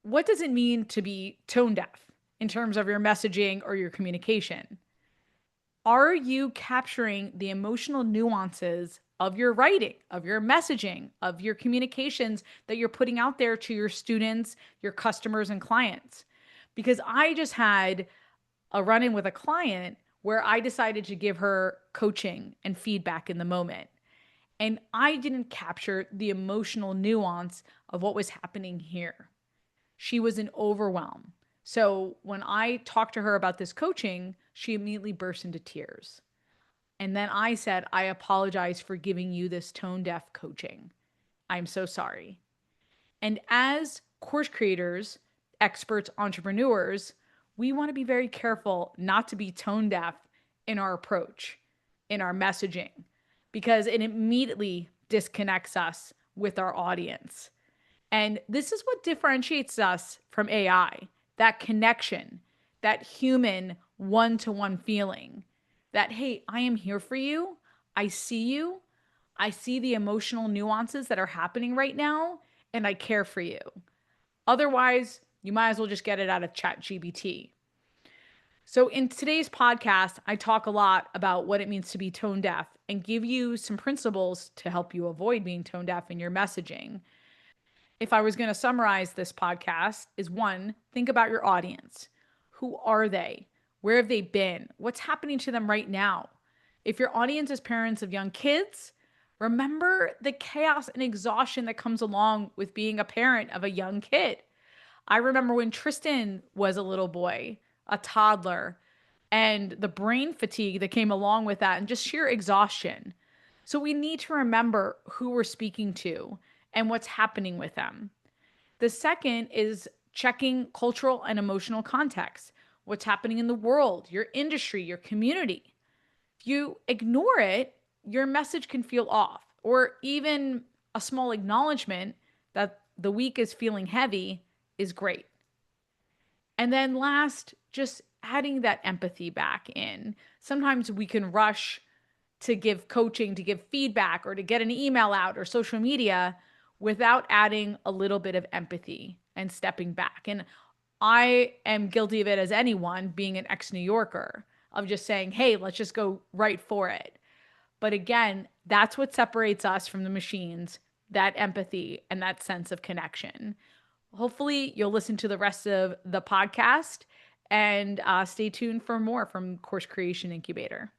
what does it mean to be tone deaf in terms of your messaging or your communication? Are you capturing the emotional nuances of your writing, of your messaging, of your communications that you're putting out there to your students, your customers, and clients? Because I just had a run in with a client where I decided to give her coaching and feedback in the moment. And I didn't capture the emotional nuance of what was happening here. She was in overwhelm. So when I talked to her about this coaching, she immediately burst into tears. And then I said, I apologize for giving you this tone deaf coaching. I'm so sorry. And as course creators, experts, entrepreneurs, we want to be very careful not to be tone deaf in our approach, in our messaging, because it immediately disconnects us with our audience. And this is what differentiates us from AI, that connection, that human one to one feeling that, hey, I am here for you. I see you. I see the emotional nuances that are happening right now, and I care for you. Otherwise, you might as well just get it out of ChatGPT. So, in today's podcast, I talk a lot about what it means to be tone deaf and give you some principles to help you avoid being tone deaf in your messaging. If I was going to summarize this podcast, is one, think about your audience. Who are they? Where have they been? What's happening to them right now? If your audience is parents of young kids, remember the chaos and exhaustion that comes along with being a parent of a young kid. I remember when Tristan was a little boy, a toddler, and the brain fatigue that came along with that and just sheer exhaustion. So we need to remember who we're speaking to and what's happening with them. The second is checking cultural and emotional context. What's happening in the world, your industry, your community. If you ignore it, your message can feel off, or even a small acknowledgement that the week is feeling heavy is great. And then last, just adding that empathy back in. Sometimes we can rush to give coaching, to give feedback, or to get an email out or social media without adding a little bit of empathy and stepping back. And I am guilty of it as anyone, being an ex New Yorker, of just saying, hey, let's just go right for it. But again, that's what separates us from the machines, that empathy and that sense of connection. Hopefully, you'll listen to the rest of the podcast and stay tuned for more from Course Creation Incubator.